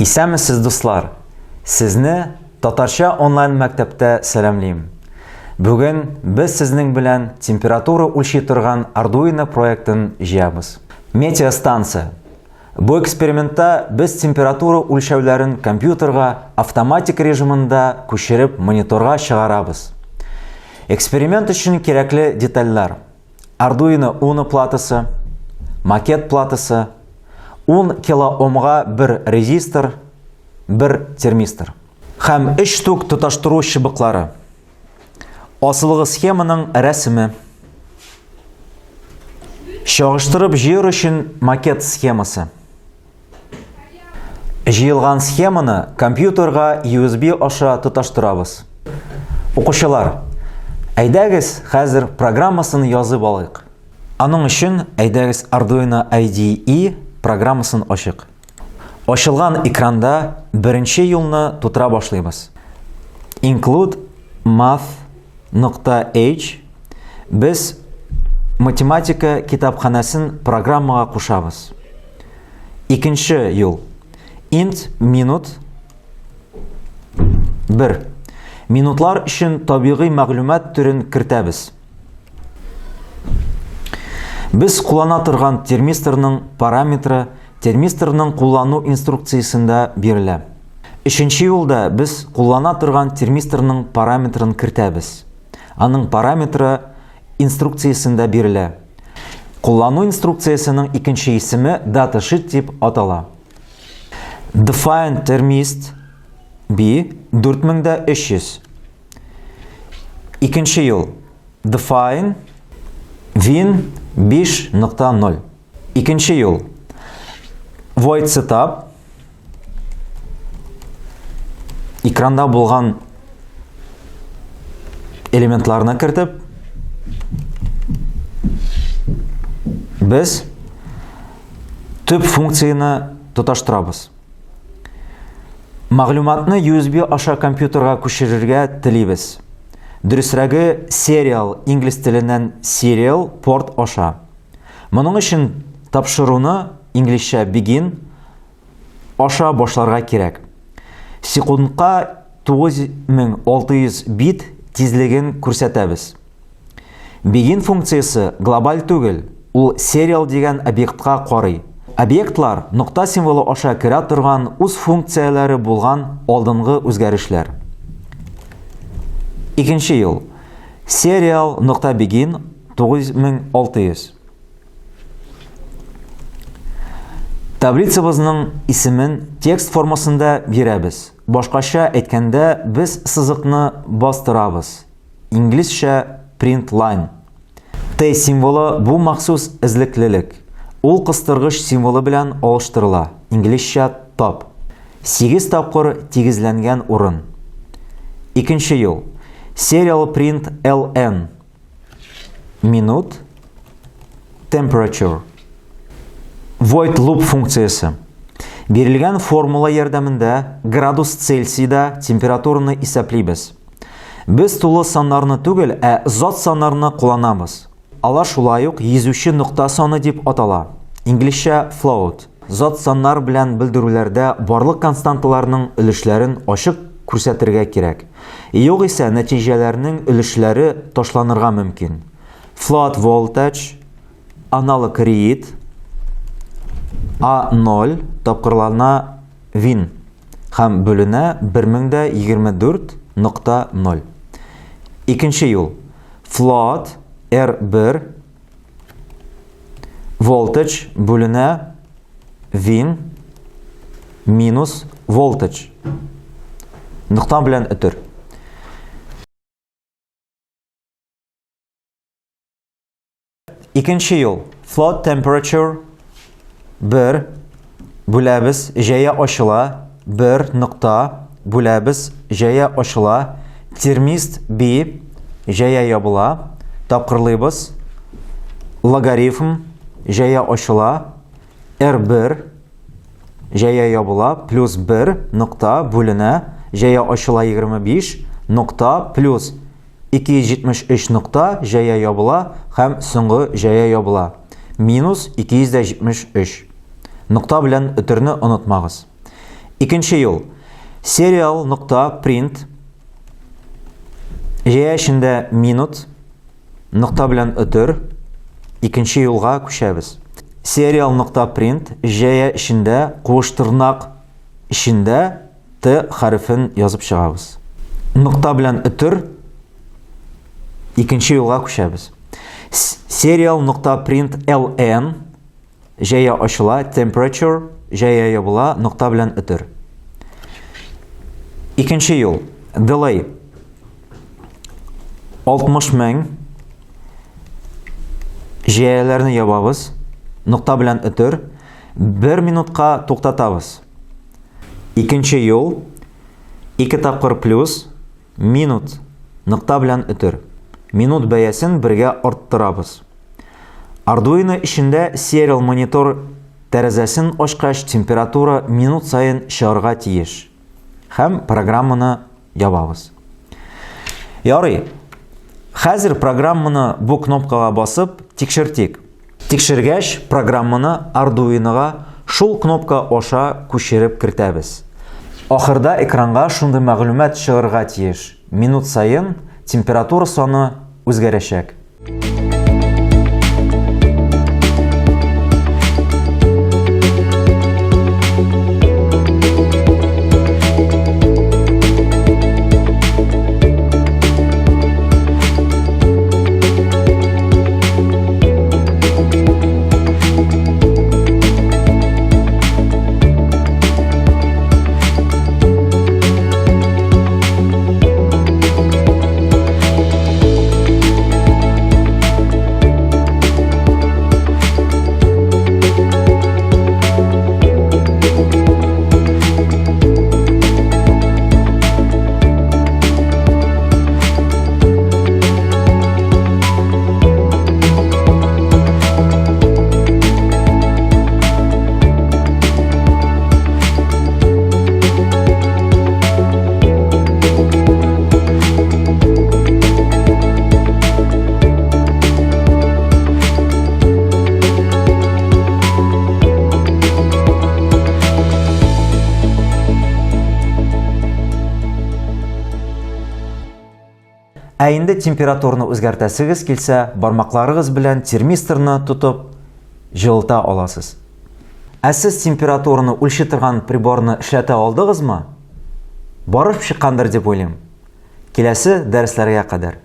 Исәмесез, дуслар! Сезне Татарча онлайн мәктәптә сәламлыйм. Бүген без сезнең белән температура үлчи торган Arduino проектын җыябыз. Метеостанция. Бу экспериментта без температура үлчәүләрен компьютерга автоматик режимында күчереп мониторга чыгарабыз. Эксперимент өчен кирәкле детальләр: Arduino Uno платасы, макет платасы, 10 килоомга бер резистор, бер термистор һәм 3 штук тоташтыру чыбыклары. Асылгы схеманың рәсеме. Чагыштырып җыер өчен макет схемасы. Җыелган схеманы компьютерга USB аша тоташтырабыз. Укучылар, әйдәгез хәзер программасын язып алыйк. Аның өчен әйдәгез Arduino IDE программасын ачык. Ачылган экранда беренче юлны тутыра башлыйбыз. Include math.h. Без математика китапханәсен программага кушабыз. Икенче юл. Int minute 1. Минутлар өчен табигый мәгълүмат түрен кертәбез. Без куллана торган термисторның параметры термисторның куллану инструкциясендә бирелә. Өченче юлда без куллана торган термисторның параметрын кертәбез. Аның параметры инструкциясендә бирелә. Куллану инструкциясенең икенче исеме datasheet дип атала. Define termist B 4300. Икенче юл. Define win 5.0. Икенче юл. Void setup. Экранда булган элементларны кертеп, без төп функцияны тоташтырабыз. Мәгълүматны USB аша компьютерга күчерергә телибез. Дөресрәге serial инглиз теленнән serial порт аша. Моның өчен тапшыруны инглизчә begin аша башларга кирәк. Секундка 9600 бит тизлеген күрсәтәбез. Begin функциясе глобаль түгел, ул serial дигән объектка карый. Объектлар нокта символы аша керә торган үз функцияләре булган алдынгы үзгәрешләр. Икенче юл. Serial.begin 9600. Таблицабызның исемен текст формасында бирәбез. Башкача әйткәндә, без сызыкны бастырабыз. Инглизчә print line. T символы бу махсус эзлеклелек. Ул кыстыргыч символы белән алыштырыла. Инглизчә top. 8 тапкыр тигезләнгән урын. Икенче юл. Serial print ln. Minute temperature. Void loop функциясе. Бирелгән формула ярдәмендә градус Цельсийда температураны исәплибез. Без тулы саннарны түгел, зат саннарны кулланабыз. Алар шулай ук йөзүче нокта саны дип атала. Инглизчә float. Зат саннар белән белдерүләрдә барлык константаларның өлешләрен ачык күрсәтергә кирәк. Югыйсә нәтиҗәләрнең өлешләре ташланырга мөмкин. Float voltage, аналог read, A0 тапкырларына win һәм бүленә 1024.0. Икенче юл. Float R1 voltage бүленә win minus voltage. Нокта белән өтер. Икенче юл. Float temperature 1 бүләбез җәя ачыла, 1 нокта бүләбез җәя ачыла, термист B җәя ябыла, тапкырлыйбыз, логарифм җәя ачыла, R1 җәя ябыла, плюс 1 нокта бүленә җәя ачыла 25 нокта плюс 273 нокта җәя ябыла һәм соңгы җәя ябыла. Минус 273. Нокта белән өтерне онытмагыз. Икенче юл. Serial.print җәя эчендә минут нокта белән өтер. Икенче юлга күчәбез. Serial.print җәя эчендә куыштырнак эчендә Т хәрефен язып чыгабыз. Нокта белән өтер. Икенче юлга күчәбез. Serial.print ln җәя ачыла, temperature җәя ябыла, нокта белән өтер. Икенче юл. Delay 60,000 җәяләрне ябабыз, нокта белән өтер, 1 минутка туктатабыз. Икенче юл. 2 тапкыр плюс минут нокта белән өтер. Минут бәясен бергә арттырабыз. Arduino эчендә serial монитор тәрәзәсен ачкач температура минут сайын чыгарга тиеш. Һәм программаны ябабыз. Ярый. Хәзер программаны бу кнопкага басып тикшертик. Тикшергәч, программаны Arduino'га шул кнопка аша күчереп кертәбез. Ахырда экранга шундый мәгълүмат чыгарга тиеш. Минут сайын температура саны үзгәрәчәк. Ә инде температураны үзгәртәсегез килсә, бармакларыгыз белән термисторны тотып җылыта аласыз. Ә сез температураны үлчи торган приборны эшләтә алдыгызмы? Барып чыккандыр дип уйлыйм. Киләсе дәресләргә кадәр